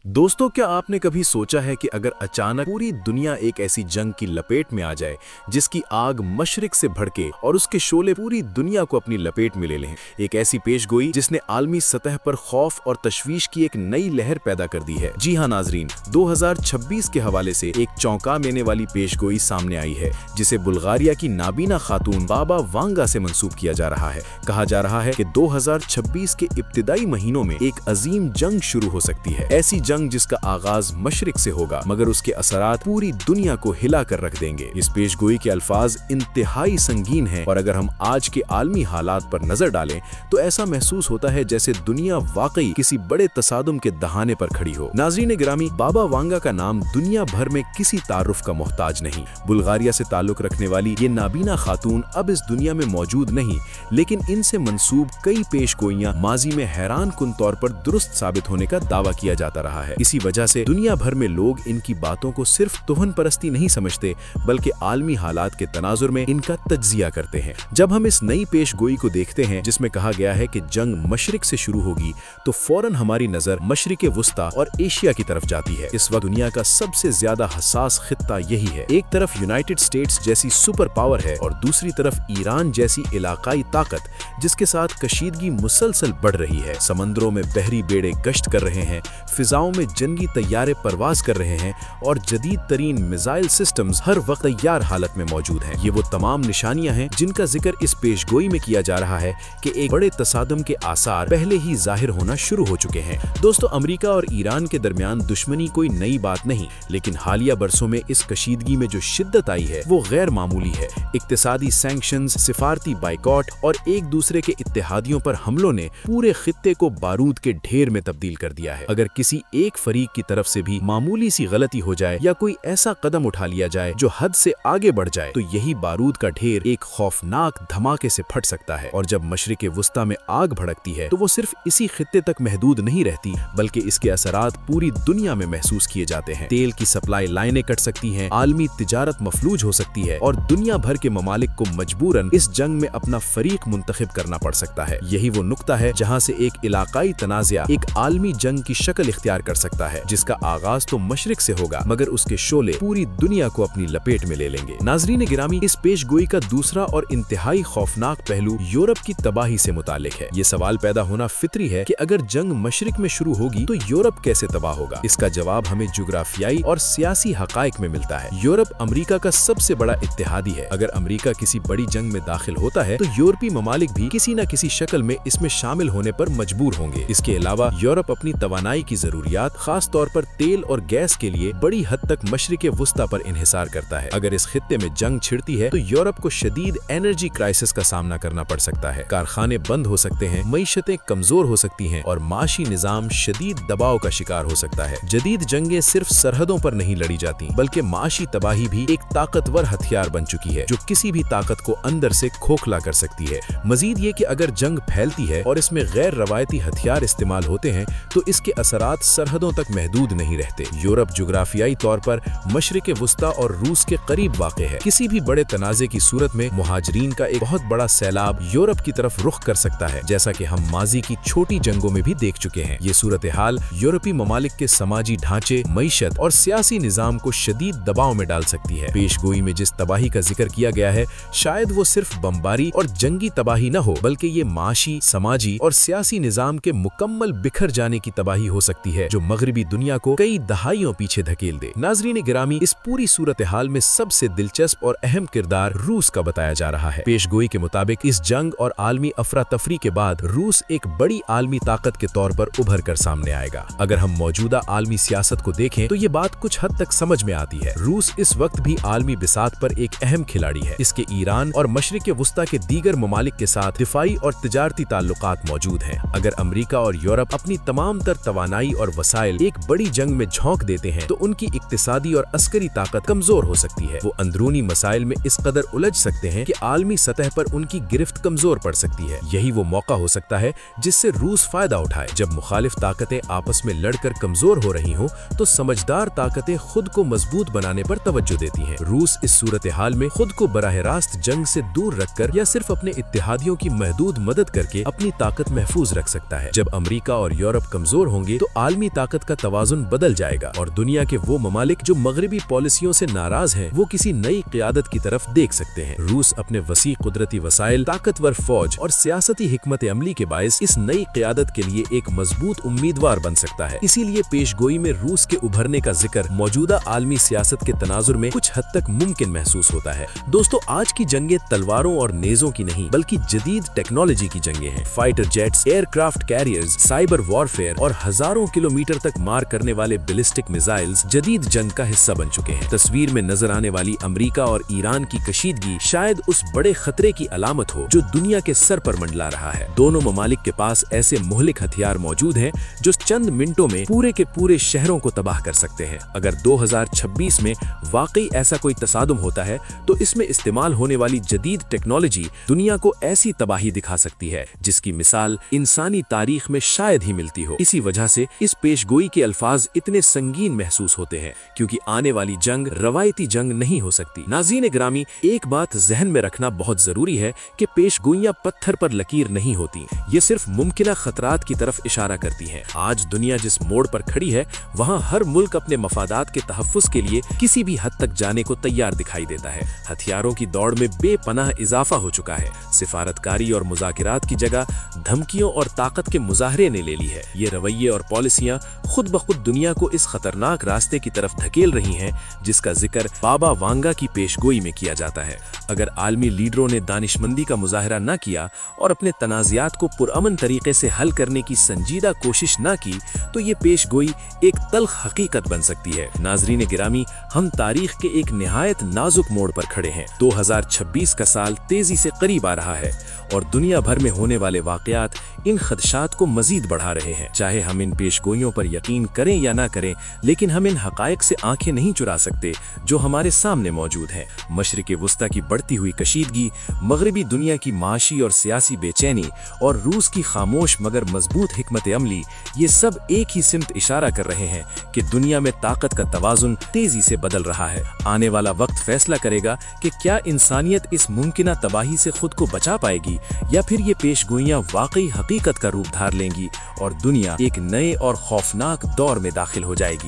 दोस्तों, क्या आपने कभी सोचा है कि अगर अचानक पूरी दुनिया एक ऐसी जंग की लपेट में आ जाए जिसकी आग मशरिक से भड़के और उसके शोले पूरी दुनिया को अपनी लपेट में ले लें। एक ऐसी पेशगोई जिसने आलमी सतह पर खौफ और तशवीश की एक नई लहर पैदा कर दी है। जी हाँ नाजरीन, 2026 के हवाले से एक चौंका देने वाली पेशगोई सामने आई है जिसे बुल्गारिया की नाबीना खातून बाबा वांगा से मंसूब किया जा रहा है। कहा जा रहा है कि 2026 के इब्तिदाई महीनों में एक अजीम जंग शुरू हो सकती है। ऐसी जंग जिसका आगाज मशरिक से होगा मगर उसके असरात पूरी दुनिया को हिला कर रख देंगे। इस पेशगोई के अल्फाज इंतहाई संगीन हैं और अगर हम आज के आलमी हालात पर नजर डालें तो ऐसा महसूस होता है जैसे दुनिया वाकई किसी बड़े तसादुम के दहाने पर खड़ी हो। नाज़रीन गिरामी, बाबा वांगा का नाम दुनिया भर में किसी तारुफ का मोहताज नहीं। बुल्गारिया से ताल्लुक रखने वाली ये नाबीना खातून अब इस दुनिया में मौजूद नहीं, लेकिन इनसे मंसूब कई पेशगोइयां माजी में हैरान कुन तौर पर दुरुस्त साबित होने का दावा किया जाता रहा है। इसी वजह से दुनिया भर में लोग इनकी बातों को सिर्फ तोहन परस्ती नहीं समझते बल्कि आलमी हालात के तनाजुर में इनका तज्जिया करते हैं। जब हम इस नई पेशगोई को देखते हैं जिसमें कहा गया है कि जंग मशरिक से शुरू होगी तो फौरन हमारी नजर मशरिक वुस्ता और एशिया की तरफ जाती है। इस वक्त दुनिया का सबसे ज्यादा हसास खित्ता यही है। एक तरफ यूनाइटेड स्टेट्स जैसी सुपर पावर है और दूसरी तरफ ईरान जैसी इलाकाई ताकत जिसके साथ कशीदगी मुसलसल बढ़ रही है। समंदरों में बहरी बेड़े गश्त कर रहे हैं, फिजाओं में जंगी तैयारे परवाज कर रहे हैं और जदीद तरीन मिसाइल सिस्टम्स हर वक्त तैयार हालत में मौजूद हैं। ये वो तमाम निशानियां हैं जिनका जिक्र इस पेशगोई में किया जा रहा है कि एक बड़े तसादम के आसार पहले ही जाहिर होना शुरू हो चुके हैं। दोस्तों, अमेरिका और ईरान के दरमियान दुश्मनी कोई नई बात नहीं, लेकिन हालिया बरसों में इस कशीदगी में जो शिद्दत आई है वो गैर मामूली है। इक्तिसादी सैंक्शंस, सिफारती बाइकॉट और एक दूसरे के इत्तेहादियों पर हमलों ने पूरे खित्ते को बारूद के ढेर में तब्दील कर दिया है। अगर किसी एक फरीक की तरफ से भी मामूली सी गलती हो जाए या कोई ऐसा कदम उठा लिया जाए जो हद से आगे बढ़ जाए तो यही बारूद का ढेर एक खौफनाक धमाके से फट सकता है। और जब मशरिक वुस्ता में आग भड़कती है तो वो सिर्फ इसी खित्ते तक महदूद नहीं रहती बल्कि इसके असरात पूरी दुनिया में महसूस किए जाते हैं। तेल की सप्लाई लाइनें कट सकती हैं, आलमी तिजारत मफलूज हो सकती है और दुनिया भर के ममालिक को मजबूरन इस जंग में अपना फरीक मुंतखब करना पड़ सकता है। यही वो नुक्ता है जहाँ से एक इलाकाई तनाज़ा एक आलमी जंग की शक्ल इख्तियार कर सकता है जिसका आगाज तो मशरिक से होगा मगर उसके शोले पूरी दुनिया को अपनी लपेट में ले लेंगे। नाजरीन गिरामी, इस पेशगोई का दूसरा और इंतहाई खौफनाक पहलू यूरोप की तबाही से मुतालिक है। ये सवाल पैदा होना फितरी है कि अगर जंग मशरिक में शुरू होगी तो यूरोप कैसे तबाह होगा। इसका जवाब हमें जुग्राफियाई और सियासी हकाइक में मिलता है। यूरोप अमेरिका का सबसे बड़ा इत्तेहादी है। अगर अमेरिका किसी बड़ी जंग में दाखिल होता है तो यूरोपीय ममालिक भी किसी न किसी शक्ल में इसमें शामिल होने पर मजबूर होंगे। इसके अलावा यूरोप अपनी तवानाई की जरूरियात खास तौर पर तेल और गैस के लिए बड़ी हद तक मशरिक वुस्ता पर इन्हिसार करता है। अगर इस खित्ते में जंग छिड़ती है तो यूरोप को शदीद एनर्जी क्राइसिस का सामना करना पड़ सकता है। कारखाने बंद हो सकते हैं, मईशतें कमजोर हो सकती हैं और माशी निजाम शदीद दबाव का शिकार हो सकता है। जदीद जंगें सिर्फ सरहदों पर नहीं लड़ी जाती बल्कि माशी तबाही भी एक ताकतवर हथियार बन चुकी है जो किसी भी ताकत को अंदर से खोखला कर सकती है। मजीद ये कि अगर जंग फैलती है और इसमें गैर रवायती हथियार इस्तेमाल होते हैं तो इसके असरात सरहदों तक महदूद नहीं रहते। यूरोप जुग्राफियाई तौर पर मशरिक वुस्ता और रूस के करीब वाक़ है। किसी भी बड़े तनाज़े की सूरत में मुहाजिरीन का एक बहुत बड़ा सैलाब यूरोप की तरफ रुख कर सकता है, जैसा कि हम माजी की छोटी जंगों में भी देख चुके हैं। ये सूरत हाल यूरोपीय ममालिक के समाजी ढांचे, मईशत और सियासी निजाम को शदीद दबाव में डाल सकती है। पेशगोई में जिस तबाही का जिक्र किया गया है शायद वो सिर्फ बमबारी और जंगी तबाही न हो बल्कि ये माशी, समाजी और सियासी निजाम के मुकम्मल बिखर जाने की तबाही हो सकती है जो मगरबी दुनिया को कई दहाइयों पीछे धकेल दे। नाजरीन गिरामी, इस पूरी सूरत हाल में सबसे दिलचस्प और अहम किरदार रूस का बताया जा रहा है। पेशगोई के मुताबिक इस जंग और आलमी अफरा तफरी के बाद रूस एक बड़ी आलमी ताकत के तौर पर उभर कर सामने आएगा। अगर हम मौजूदा आलमी सियासत को देखें तो ये बात कुछ हद तक समझ में आती है। रूस इस वक्त भी आलमी बिसात पर एक अहम खिलाड़ी है। इसके ईरान और मशरिक वुस्ता के दीगर ममालिक के साथ दिफाई और तिजारती ताल्लुकात मौजूद हैं। अगर अमेरिका और यूरोप अपनी तमाम तर तवानाई और वसाइल एक बड़ी जंग में झोंक देते हैं तो उनकी इक्तिसादी और अस्करी ताकत कमजोर हो सकती है। वो अंदरूनी मसाइल में इस कदर उलझ सकते हैं कि आलमी सतह पर उनकी गिरफ्त कमजोर पड़ सकती है। यही वो मौका हो सकता है जिससे रूस फायदा उठाए। जब मुखालिफ ताकतें आपस में लड़कर कमजोर हो रही हों तो समझदार ताकतें खुद को मजबूत बनाने पर तवज्जो देती हैं। रूस इस सूरत हाल में खुद को बराह रास्त जंग से दूर रखकर या सिर्फ अपने इत्तेहादियों की महदूद मदद करके अपनी ताकत महफूज रख सकता है। जब अमेरिका और यूरोप कमजोर होंगे तो आलमी ताकत का तवाज़ुन बदल जाएगा और दुनिया के वो ममालिक जो मगरबी पॉलिसियों से नाराज हैं वो किसी नई क़ियादत की तरफ देख सकते हैं। रूस अपने वसी कुदरती वसाइल, ताकतवर फौज और सियासती हिकमत अमली के बायस इस नई क़ियादत के लिए एक मजबूत उम्मीदवार बन सकता है। इसीलिए पेशगोई में रूस के उभरने का जिक्र मौजूदा आलमी सियासत के तनाजुर में कुछ हद तक मुमकिन महसूस होता है। दोस्तों, आज की जंगें तलवारों और नेज़ों की नहीं बल्कि जदीद टेक्नोलॉजी की जंगें हैं। Fighter jets, aircraft carriers, cyber warfare और हजारों किलोमीटर तक मार करने वाले बैलिस्टिक मिसाइल्स जदीद जंग का हिस्सा बन चुके हैं। तस्वीर में नजर आने वाली अमेरिका और ईरान की कशीदगी शायद उस बड़े खतरे की अलामत हो जो दुनिया के सर पर मंडला रहा है। दोनों ममालिक के पास ऐसे मुहलिक हथियार मौजूद हैं जो चंद मिनटों में पूरे के पूरे शहरों को तबाह कर सकते हैं। अगर 2026 में वाकई ऐसा कोई तसादुम होता है तो इसमें इस्तेमाल होने वाली जदीद टेक्नोलॉजी दुनिया को ऐसी तबाही दिखा सकती है जिसकी मिसाल इंसानी तारीख में शायद ही मिलती हो। इसी वजह से इस पेशगोई के अल्फाज इतने संगीन महसूस होते हैं क्योंकि आने वाली जंग रवायती जंग नहीं हो सकती। नाज़रीन ग्रामी, एक बात जहन में रखना बहुत जरूरी है कि पेशगोइयां पत्थर पर लकीर नहीं होती, ये सिर्फ मुमकिना खतरात की तरफ इशारा करती हैं। आज दुनिया जिस मोड़ पर खड़ी है वहाँ हर मुल्क अपने मफादात के तहफ़्फ़ुज़ के लिए किसी भी हद तक जाने को तैयार दिखाई देता है। हथियारों की दौड़ में बेपनाह इजाफा हो चुका है। सिफारतकारी और मुज़ाकिरात की जगह धमकियों और ताकत के मुजाहरे ने ले ली है। ये रवैये और पॉलिसियां खुद ब खुद दुनिया को इस खतरनाक रास्ते की तरफ धकेल रही हैं जिसका जिक्र बाबा वांगा की पेशगोई में किया जाता है। अगर आलमी लीडरों ने दानिशमंदी का मुजाहरा न किया और अपने तनाज़ात को पुरअमन तरीके से हल करने की संजीदा कोशिश न की तो ये पेशगोई एक तल्ख हकीकत बन सकती है। नाज़रीन गिरामी, हम तारीख के एक निहायत नाजुक मोड़ पर खड़े हैं। 2026 का साल तेजी से करीब आ रहा है और दुनिया भर में होने वाले वाक़यात इन खदशात को मजीद बढ़ा रहे हैं। चाहे हम इन पेशगोइयों पर यकीन करें या ना करें, लेकिन हम इन हक़ाइक़ से आंखें नहीं चुरा सकते जो हमारे सामने मौजूद हैं। मशरिक़ वस्ता की बढ़ती हुई कशीदगी, मगरबी दुनिया की माशी और सियासी बेचैनी और रूस की खामोश मगर मजबूत हिकमत अमली, ये सब एक ही सिमत इशारा कर रहे हैं कि दुनिया में ताकत का तवाज़ुन तेजी से बदल रहा है। आने वाला वक्त फैसला करेगा कि क्या इंसानियत इस मुमकिना तबाही से खुद को बचा पाएगी या फिर ये पेशगोइयां वाकई हकीकत का रूप धार लेंगी और दुनिया एक नए और खौफनाक दौर में दाखिल हो जाएगी।